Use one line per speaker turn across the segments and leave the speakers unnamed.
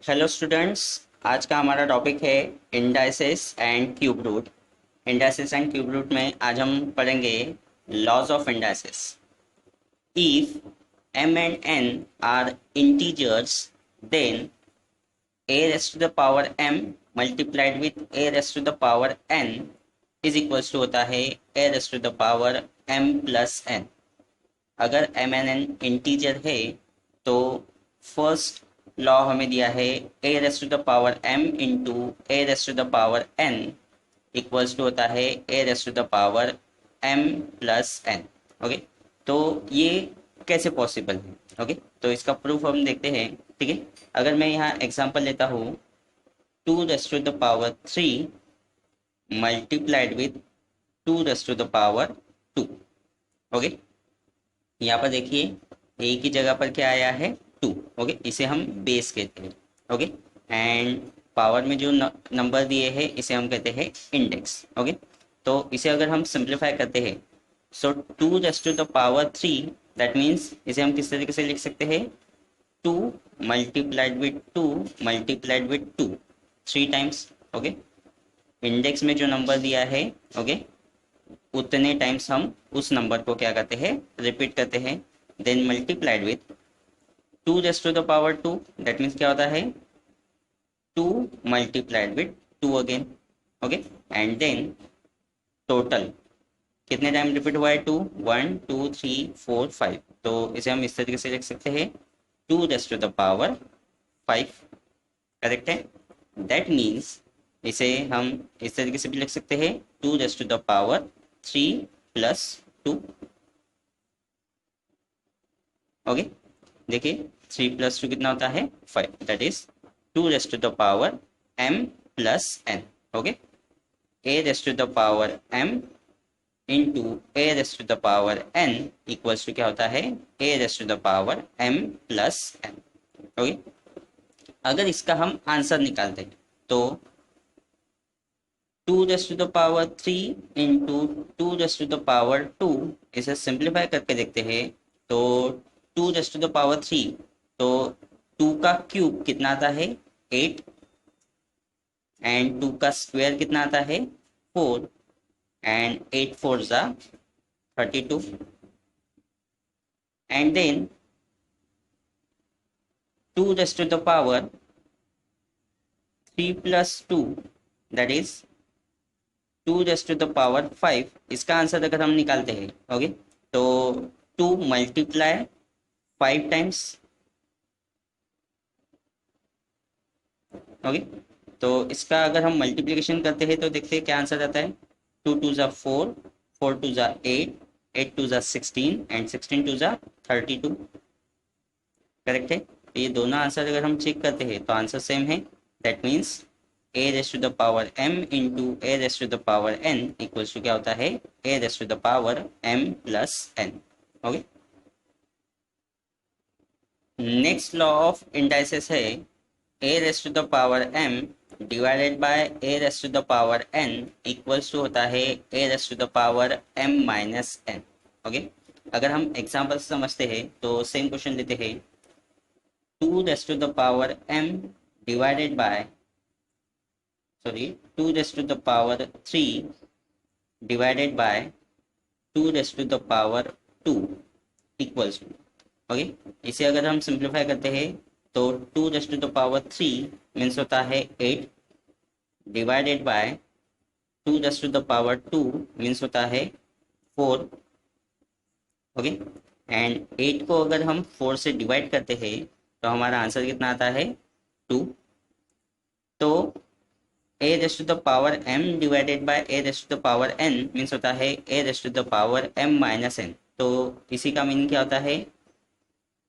Hello students. आज का हमारा टॉपिक है indices and cube root. Indices and cube root में आज हम पढ़ेंगे laws of indices. If m and n are integers, then a raised to the power m multiplied with a raised to the power n is equals to होता है a raised to the power m plus n। अगर m n an integer है तो first law हमें दिया है ए raise to the power M into A raise to the power N equals to होता है ए raise to the power M plus N. Okay, तो ये कैसे पॉसिबल है? ओके, तो इसका प्रूफ हम देखते हैं। ठीक है, अगर मैं यहाँ एग्जांपल लेता हूँ, two raise to the power three multiplied with two raise to the power two. Okay, यहाँ पर देखिए ए की जगह पर क्या आया है, टू। ओके, इसे हम बेस कहते हैं। ओके, एंड पावर में जो नंबर दिए हैं इसे हम कहते हैं इंडेक्स। ओके, तो इसे अगर हम सिंप्लीफाई करते हैं, so two raise to the power three, that means इसे हम किस तरीके से लिख सकते हैं, two multiplied with two multiplied with two, three times. Okay, index में जो नंबर दिया है, ओके, उतने टाइम्स हम उस नंबर को क्या करते हैं, रिपीट करते हैं। Then multiplied with two raise to the power two, that means क्या होता है, two multiplied with two again. Okay, and then total कितने टाइम रिपीट हुआ है, two, one two three four five, तो इसे हम इस तरीके से लिख सकते हैं, two raise to the power five. Correct है? दैट मीन्स इसे हम इस तरीके से भी लिख सकते हैं, two raise to the power three plus two. Okay, देखिए थ्री प्लस टू कितना होता है, five, that is two raise to the power M plus N. Okay, A raise to the power M into A raise to the power N equals to क्या होता है, ए raise to the power M plus N. Okay, अगर इसका हम answer निकालते हैं तो two raise to the power three into two raise to the power to, इसे सिंप्लीफाई करके देखते हैं तो two raise to the power three, तो टू का क्यूब कितना आता है, एट, एंड टू का स्क्वायर कितना आता है, फोर, एंड एट फोर जा 32, and then two raise to the power three plus two, that is two raise to the power five. इसका आंसर अगर हम निकालते हैं, ओके, तो two multiply five times. Okay, तो इसका अगर हम मल्टीप्लिकेशन करते हैं तो देखते हैं क्या आंसर आता है, टू टू ज़ा फोर, फोर टू ज़ा एट, एट टू ज़ा सिक्सटीन, एंड सिक्सटीन टू ज़ा 32। करेक्ट है? तो ये दोनों आंसर अगर हम चेक करते हैं तो आंसर सेम है। That means A raise to the power M into A raise to the power N equals to क्या होता है, ए raise to the power M plus N. Okay, next law of indices है ए raise to the power M divided by A raise to the power N equals to होता है ए raise to the power M minus N. Okay, अगर हम example से समझते हैं तो same question लेते हैं, two raise to the power M divided by, sorry, two raise to the power three divided by two raise to the power two equals two. Okay, इसे अगर हम सिंप्लीफाई करते हैं तो two raise to the power three means होता है eight, divided by two raise to the power two means होता है फोर। ओके, एंड एट को अगर हम फोर से डिवाइड करते हैं तो हमारा आंसर कितना आता है, टू। तो A raise to the power M divided by A raise to the power N means होता है ए raise to the power M minus N. तो इसी का मीनिंग क्या होता है,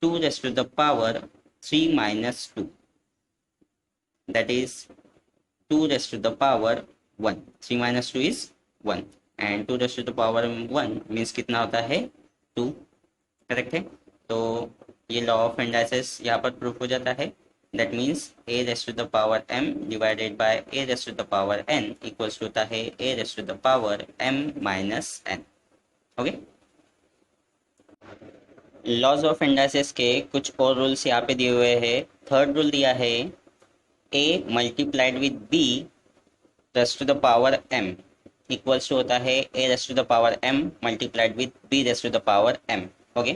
two raise to the power three minus two, that is two raise to the power one. Three minus two is one, and two raise to the power one means कितना होता है, to. Correct है? तो ये law of indices यहाँ पर proof हो जाता है। That means A raise to the power M divided by A raise to the power N equals होता है ए raise to the power M minus N. Okay, laws of indices के कुछ और रूल्स यहाँ पे दिए हुए हैं। थर्ड रूल दिया है, A multiplied with B raise to the power M equals to होता है ए raise to the power M multiplied with B raise to the power M. Okay,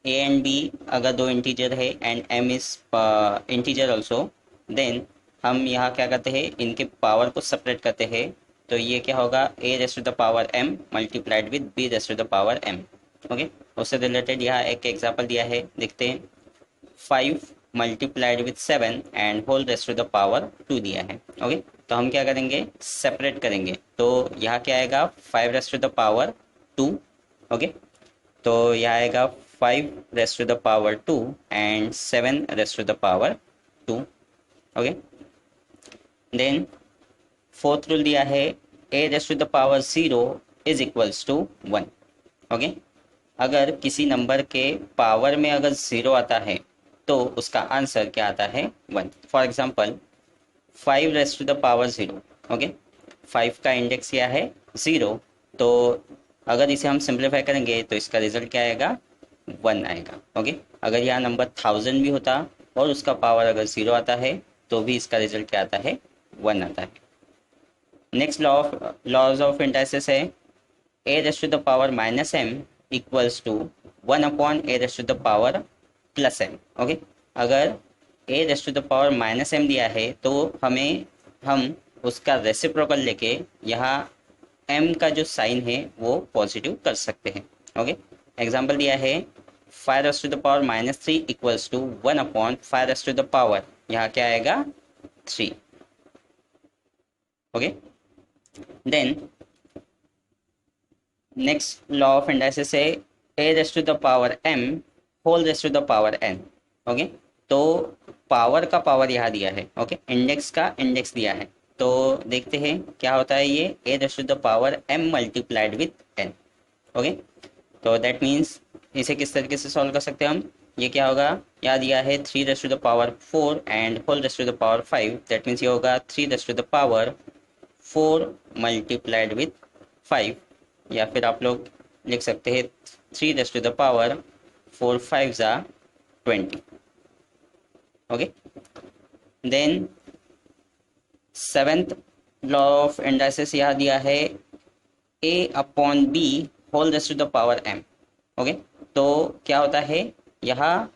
A and B अगर दो इंटीजर है and M is integer also, then हम यहाँ क्या करते हैं, इनके पावर को सेपरेट करते हैं। तो ये क्या होगा, A raise to the power M multiplied with B raise to the power M. Okay, उससे रिलेटेड यहाँ एक एग्जाम्पल दिया है, देखते हैं। 5 multiplied with 7 and whole raised to the power 2 दिया है। ओके, तो हम क्या करेंगे, सेपरेट करेंगे। तो यहाँ क्या आएगा, 5 raised to the power 2। Okay, तो यहाँ आएगा 5 raised to the power 2 and 7 raised to the power 2। Okay, then fourth rule दिया है, A raised to the power 0 is equals to 1। Okay, अगर किसी नंबर के पावर में अगर 0 आता है तो उसका आंसर क्या आता है, 1। For example 5 raise to the power 0। Okay, 5 का इंडेक्स क्या है, 0। तो अगर इसे हम सिंप्लीफाई करेंगे तो इसका रिजल्ट क्या आएगा, 1 आएगा। ओके, अगर यहाँ नंबर 1000 भी होता और उसका पावर अगर 0 आता है तो भी इसका रिजल्ट क्या आता है, 1 आता है। नेक्स्ट लॉज ऑफ इंडाइसिस है, ए raise to the power minus M equals to 1 upon A raise to the power plus M. Okay, अगर A raise to the power minus M दिया है तो हम उसका रेसिप्रोकल लेके यहाँ एम का जो साइन है वो पॉजिटिव कर सकते हैं। ओके, एग्जाम्पल दिया है 5 raise to the power minus 3 equals to 1 upon 5 raise to the power, यहाँ क्या आएगा, 3। Okay, then next law of indices है, ए raise to the power M whole raise to the power N. Okay, तो power का power यहाँ दिया है, okay, index का इंडेक्स दिया है। तो देखते हैं क्या होता है, ये A raise to the power M multiplied with N. Okay, तो दैट मीन्स इसे किस तरीके से सॉल्व कर सकते हैं हम, ये क्या होगा, यहाँ दिया है 3 raise to the power 4 and whole raise to the power 5। That means ये होगा 3 raise to the power 4 multiplied with 5, या फिर आप लोग लिख सकते हैं 3 रेस टू द पावर 4 5 ज़ा 20। Okay, then seventh law of indices यहाँ दिया है, A upon B whole raise to the power M. Okay, तो क्या होता है, यहाँ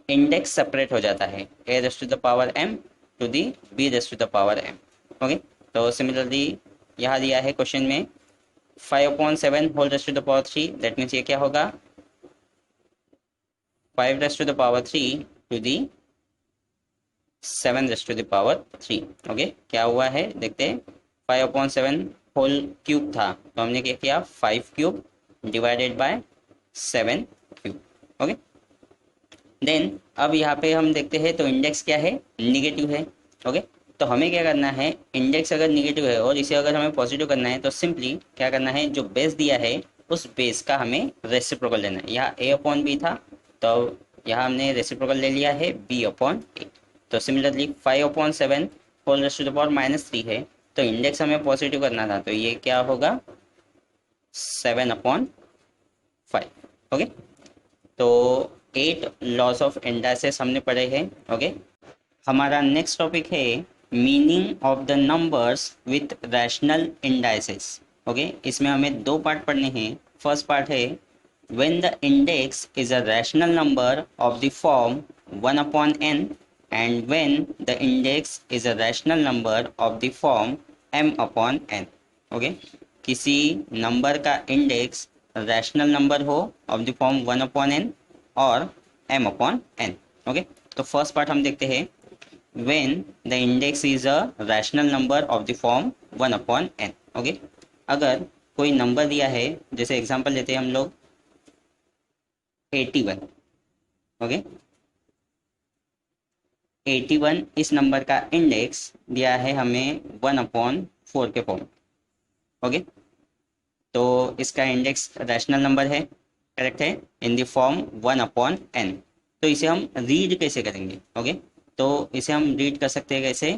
इंडेक्स सेपरेट हो जाता है, ए raise to the power M to the B raise to the power M. Okay, तो सिमिलरली यहाँ दिया है क्वेश्चन में 5/7 whole raise to the power 3। That means ये क्या होगा, 5 raise to the power 3 to the 7 raise to the power 3। Okay, क्या हुआ है देखते हैं, 5/7 होल क्यूब था तो हमने क्या किया, 5 cube divided by 7 cube. Okay, then अब यहाँ पे हम देखते हैं तो इंडेक्स क्या है, निगेटिव है। ओके, तो हमें क्या करना है, इंडेक्स अगर निगेटिव है और इसे अगर हमें पॉजिटिव करना है तो सिंपली क्या करना है, जो बेस दिया है उस बेस का हमें रेसिप्रोकल लेना है। यहाँ ए अपॉन बी था तो यहाँ हमने रेसिप्रोकल ले लिया है बी अपॉन ए। तो similarly 5/7 whole raise to the power -3 है, तो इंडेक्स हमें पॉजिटिव करना था तो ये क्या होगा, 7/5। ओके, तो 8 लॉज ऑफ इंडाइसिस हमने पढ़े हैं। ओके, हमारा नेक्स्ट टॉपिक है meaning of the numbers with rational indices. Okay, इसमें हमें दो पार्ट पढ़ने हैं। फर्स्ट पार्ट है when the index is a rational number of the form 1/n and when the index is a rational number of the form m/n। Okay, किसी number का index rational number हो of the form 1/n और m/n। Okay, तो first part हम देखते हैं, when the index is a rational number of the form 1/n। Okay, अगर कोई नंबर दिया है, जैसे एग्जांपल लेते हैं हम लोग 81। ओके, 81 इस नंबर का इंडेक्स दिया है हमें 1/4 के फॉर्म। ओके, तो इसका इंडेक्स रैशनल नंबर है, करेक्ट है, इन द फॉर्म 1/n। तो इसे हम रीड कैसे करेंगे, ओके, तो इसे हम रीड कर सकते हैं कैसे,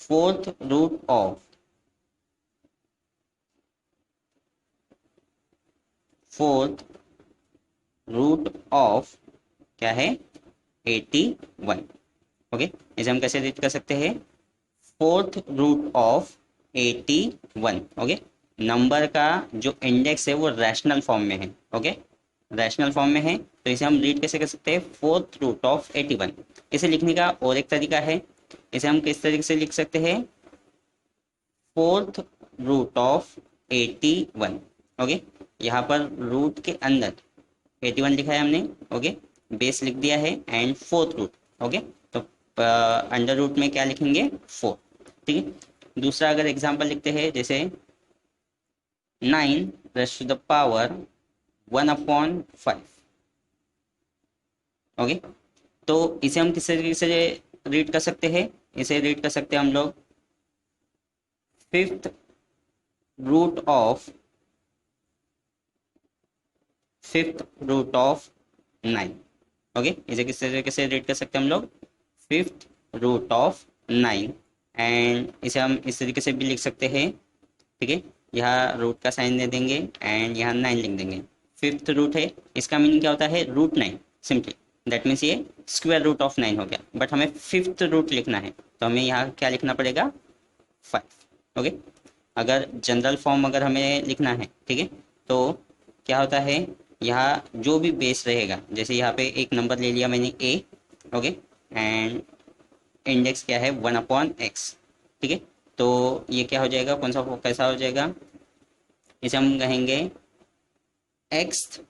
फोर्थ रूट ऑफ क्या है, 81। ओके, इसे हम कैसे रीड कर सकते हैं, fourth root of 81। Okay, number का जो इंडेक्स है वो रैशनल फॉर्म में है। ओके, रैशनल फॉर्म में है, तो इसे हम रीड कैसे कर सकते हैं, फोर्थ रूट ऑफ 81। इसे लिखने का और एक तरीका है, इसे हम किस तरीके से लिख सकते हैं, फोर्थ रूट ऑफ 81। ओके, यहाँ पर रूट के अंदर 81 लिखा है हमने। ओके, बेस लिख दिया है एंड फोर्थ रूट। ओके, तो अंडर रूट में क्या लिखेंगे, 4। ठीक है, दूसरा अगर एग्जांपल लिखते हैं, जैसे 9 raise to the power 1/5। Okay, तो इसे हम किस तरीके से रीड कर सकते हैं, इसे रीड कर सकते हैं हम लोग फिफ्थ रूट ऑफ 9। ओके, इसे किस तरीके से रीड कर सकते हैं हम लोग, फिफ्थ रूट ऑफ 9। एंड इसे हम इस तरीके से भी लिख सकते हैं। ठीक है, यहाँ रूट का साइन दे देंगे एंड यहाँ 9 लिख देंगे। फिफ्थ रूट है, इसका मीनिंग क्या होता है, रूट 9 सिंपली। दैट मीन्स ये स्क्वायर रूट ऑफ 9 हो गया, बट हमें फिफ्थ रूट लिखना है तो हमें यहाँ क्या लिखना पड़ेगा, 5। ओके, अगर जनरल फॉर्म अगर हमें लिखना है, ठीक है, तो क्या होता है, यहाँ जो भी बेस रहेगा, जैसे यहाँ पे एक नंबर ले लिया मैंने a। ओके, एंड इंडेक्स क्या है, 1/x। ठीक है, तो ये क्या हो जाएगा, कौन सा कैसा हो जाएगा, इसे हम कहेंगे X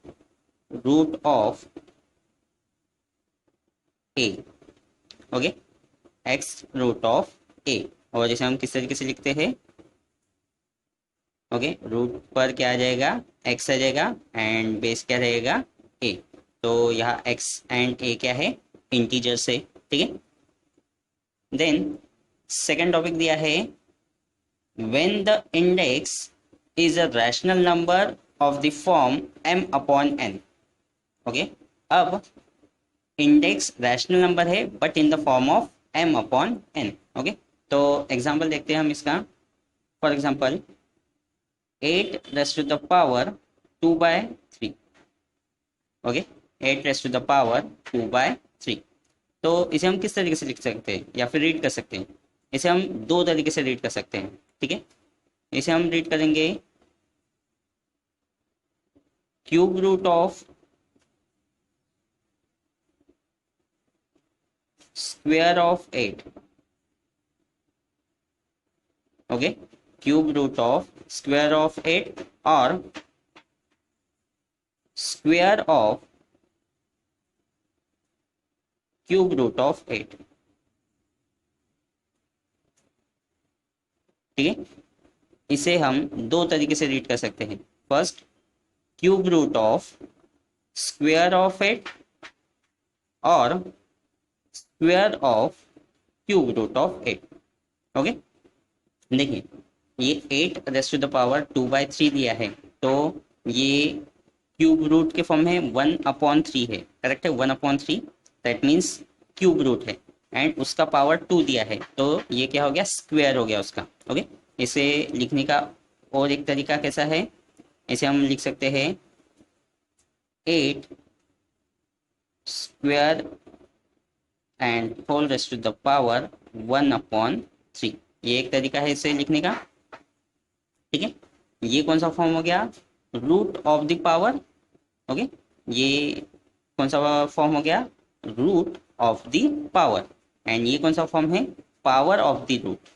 root of a। Okay, X root of a, और जैसे हम किस तरीके से लिखते हैं, ओके, रूट पर क्या आ जाएगा, x आ जाएगा एंड बेस क्या रहेगा, a। तो यहाँ x एंड a क्या है, इंटीजर से। ठीक है, देन सेकेंड टॉपिक दिया है, when the index is a rational number of the form m/n। Okay, अब इंडेक्स रैशनल नंबर है but in the form of m/n। Okay, तो एग्जांपल देखते हैं हम इसका। For example 8 raise to the power 2/3। Okay, 8 raise to the power 2/3। तो इसे हम किस तरीके से लिख सकते हैं या फिर रीड कर सकते हैं, इसे हम दो तरीके से रीड कर सकते हैं। ठीक है, इसे हम रीड करेंगे cube root of square of 8। Okay, cube root of square of 8 और square of cube root of 8। ठीक है, इसे हम दो तरीके से रीड कर सकते हैं। First, cube root of square of 8 और square of cube root of 8। Okay, देखिए ये 8 रेज़ टू द पावर 2/3 दिया है, तो ये क्यूब रूट के फॉर्म में 1/3 है। करेक्ट है, 1/3, दैट मीन्स क्यूब रूट है एंड उसका पावर 2 दिया है, तो ये क्या हो गया, स्क्वायर हो गया उसका। ओके, इसे लिखने का और एक तरीका कैसा है, इसे हम लिख सकते हैं 8 square and whole raise to the power 1/3। ये एक तरीका है इसे लिखने का। ठीक है, ये कौन सा फॉर्म हो गया, root of the power. Okay, ये कौन सा फॉर्म हो गया, root of the power, and ये कौन सा फॉर्म है, power of the root.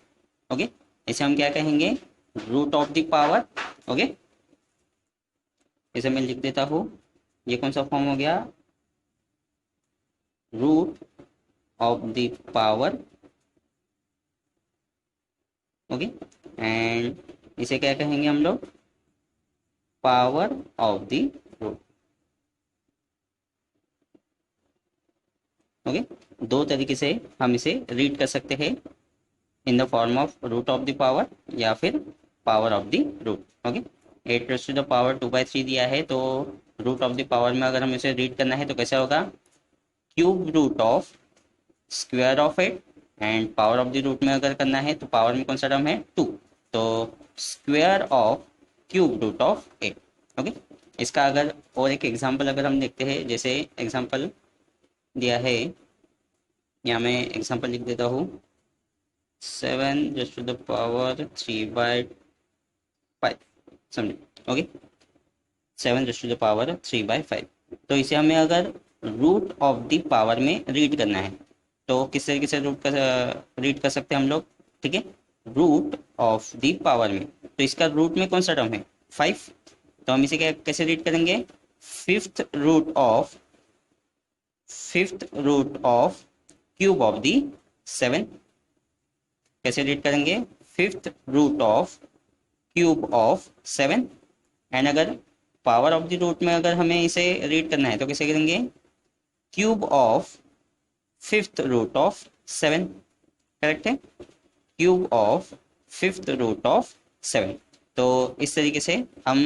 Okay, इसे हम क्या कहेंगे, root of the power. Okay, इसे मैं लिख देता हूँ, ये कौन सा फॉर्म हो गया, root of the power. Okay, and इसे क्या कहेंगे हम लोग, power of the root. Okay, दो तरीके से हम इसे रीड कर सकते हैं, in the form of root of the power या फिर power of the root. Okay, 8 raise to the power 2/3 दिया है, तो रूट ऑफ द पावर में अगर हम इसे रीड करना है तो कैसा होगा, cube root of square of 8, and power of the root में अगर करना है तो पावर में कौन सा टर्म है, 2, तो square of cube root of 8। Okay, इसका अगर और एक एग्जांपल अगर हम देखते हैं, जैसे एग्जांपल दिया है यहाँ मैं एग्जांपल लिख देता हूँ, 7 raised to the power 3/5, समझे? Okay, 7 raised to the power 3/5। तो इसे हमें अगर रूट ऑफ द पावर में रीड करना है तो किस तरीके से रीड कर सकते हैं हम लोग? ठीक है, रूट ऑफ द पावर में, तो इसका रूट में कौन सा टर्म है? 5। तो हम इसे कैसे रीड करेंगे? Fifth root of cube of the 7। कैसे रीड करेंगे? Fifth root of cube of 7। And अगर पावर ऑफ द रूट में अगर हमें इसे रीड करना है तो कैसे करेंगे? Cube of fifth root of 7। Correct है, cube of fifth root of 7। तो इस तरीके से हम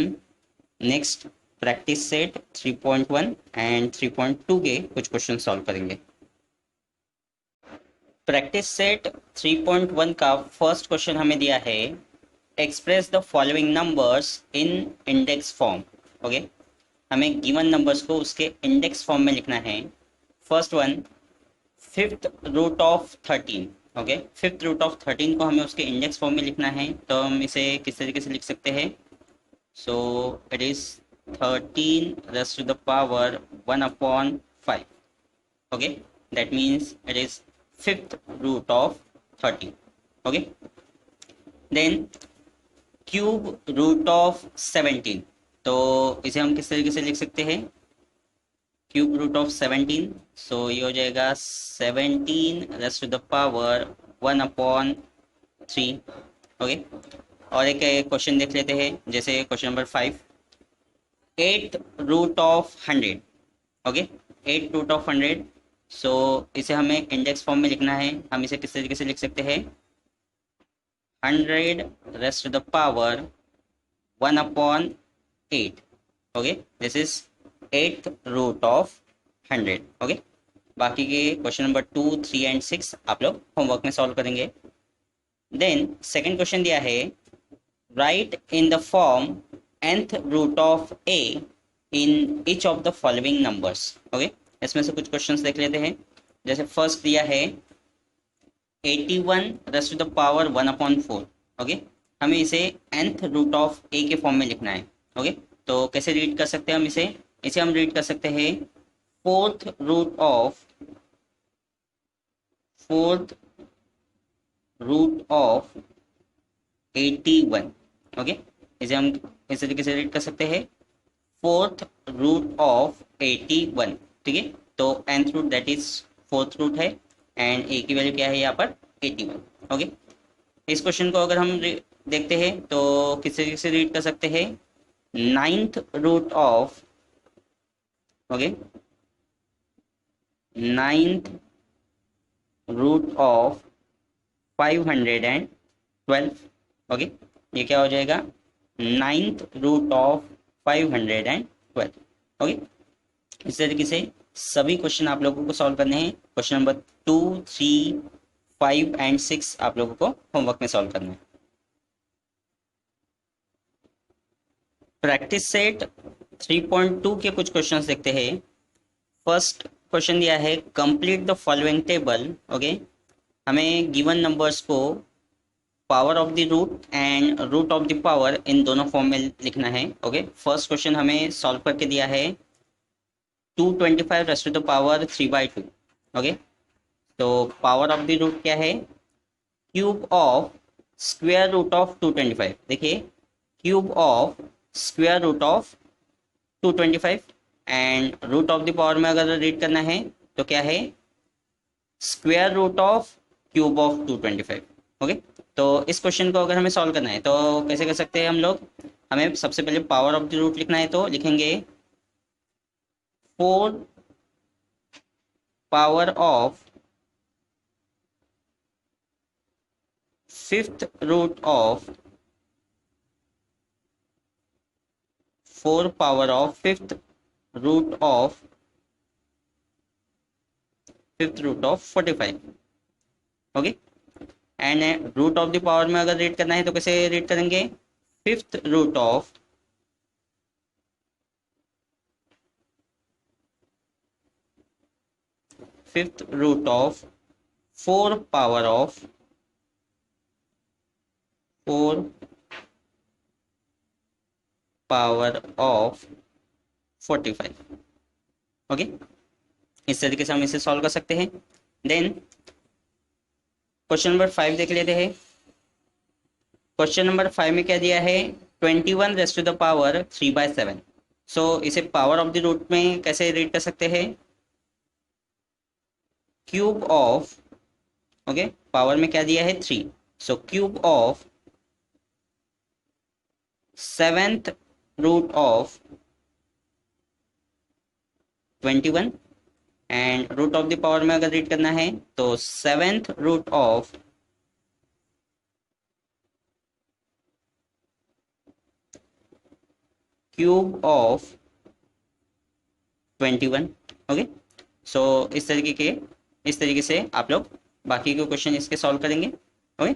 नेक्स्ट प्रैक्टिस सेट 3.1 एंड 3.2 के कुछ क्वेश्चन सॉल्व करेंगे। प्रैक्टिस सेट 3.1 का फर्स्ट क्वेश्चन हमें दिया है, express the following numbers in index form. Okay, हमें गिवन नंबर्स को उसके इंडेक्स फॉर्म में लिखना है। First one, fifth root of 13। Okay, fifth root of 13 को हमें उसके इंडेक्स फॉर्म में लिखना है, तो हम इसे किस तरीके से लिख सकते हैं? So it is 13 raised to the power 1/5। okay, that means it is fifth root of 13। okay, then cube root of 17, तो इसे हम किस तरीके से लिख सकते हैं? क्यूब रूट ऑफ 17, सो ये हो जाएगा 17 raised to the power 1/3। Okay, और एक क्वेश्चन देख लेते हैं, जैसे question number 5, 8 root of 100। Okay, 8 root of 100, so इसे हमें इंडेक्स फॉर्म में लिखना है। हम इसे किस तरीके से लिख सकते हैं? 100 raised to the power 1/8। Okay, this is 8th root of 100। Okay, बाकी के क्वेश्चन नंबर 2, 3 एंड 6 आप लोग होमवर्क में सॉल्व करेंगे। देन सेकेंड क्वेश्चन दिया है, write in the form nth root of a in each of the following numbers. Okay, इसमें से कुछ क्वेश्चंस देख लेते हैं। जैसे फर्स्ट दिया है 81 raised to the power 1/4। Okay, हमें इसे nth रूट ऑफ a के फॉर्म में लिखना है। ओके, तो कैसे रीड कर सकते हैं हम इसे? इसे हम रीड कर सकते हैं फोर्थ रूट ऑफ 81। ओके, इसे हम इस तरीके से रीड कर सकते हैं, फोर्थ रूट ऑफ 81। ठीक है, तो nth root that is fourth root है, एंड a की वैल्यू क्या है यहाँ पर? 81। ओके, इस क्वेश्चन को अगर हम देखते हैं तो किस तरीके से रीड कर सकते हैं? Ninth root of, okay, ninth root of 512। Okay, ये क्या हो जाएगा? Ninth root of 512। ओके, इस तरीके से सभी क्वेश्चन आप लोगों को सॉल्व करने हैं। क्वेश्चन नंबर 2, 3, 5 एंड 6 आप लोगों को होमवर्क में सॉल्व करना है। प्रैक्टिस सेट 3.2 के कुछ क्वेश्चंस देखते हैं। फर्स्ट क्वेश्चन दिया है, complete the following table. Okay, हमें गिवन नंबर्स को power of the root and root of the power इन दोनों फॉर्म में लिखना है। ओके, फर्स्ट क्वेश्चन हमें सॉल्व करके दिया है 225 raised to the power 3/2। Okay, तो पावर ऑफ द रूट क्या है? Cube of square root of 225। देखिए, cube of square root of 225, and root of the power में अगर रीड करना है तो क्या है? Square root of cube of 225। Okay, तो इस क्वेश्चन को अगर हमें सॉल्व करना है तो कैसे कर सकते हैं हम लोग? हमें सबसे पहले पावर ऑफ द रूट लिखना है, तो लिखेंगे 4 power of fifth root of 4 power of fifth root of 45। Okay, and root of the power में अगर रीड करना है तो कैसे रीड करेंगे? Fifth root of 5 4 power of 4 power of 45. Okay, इस तरीके से हम इसे सॉल्व कर सकते हैं. देन क्वेश्चन नंबर 5 देख लेते हैं. क्वेश्चन नंबर 5 में क्या दिया है, 21 रेज़ टू द पावर 3/7. सो इसे पावर ऑफ द रूट में कैसे रीड कर सकते हैं, क्यूब ऑफ, ओके, पावर में क्या दिया है 3, so cube of 7th root of 21. And root of the power में अगर रीड करना है तो 7th root of cube of 21. Okay, so इस तरीके से आप लोग बाकी के क्वेश्चन इसके सॉल्व करेंगे. ओके,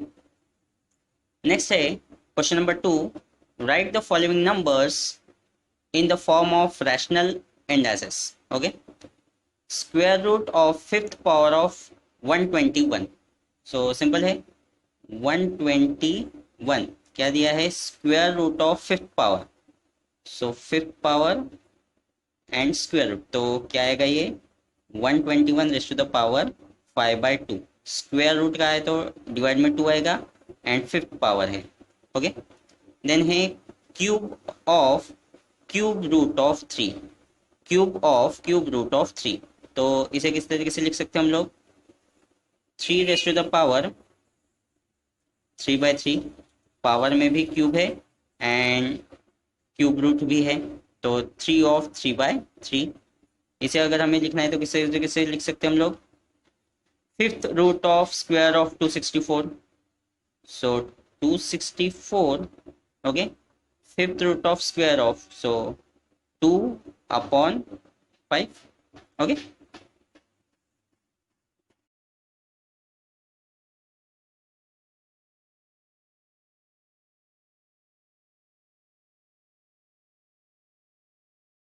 नेक्स्ट है question number 2. Write the following numbers in the form of rational indices. Okay, square root of 5th power of 121. So simple है, 121 क्या दिया है, square root of 5th power. So 5th power and square root, तो क्या आएगा ये 121 raise to the power 5/2. Square root का है तो डिवाइड में 2 आएगा एंड 5th पावर है. ओके, देन है cube root of 3. Cube root of 3, तो इसे किस तरीके से लिख सकते हैं हम लोग, 3 raise to the power 3/3. Power में भी क्यूब है एंड क्यूब रूट भी है, तो 3 ऑफ 3/3. इसे अगर हमें लिखना है तो किस तरीके से लिख सकते हैं हम लोग, 5th root of square of 264. So 264, okay, 5th root of square of, so 2/5. Okay,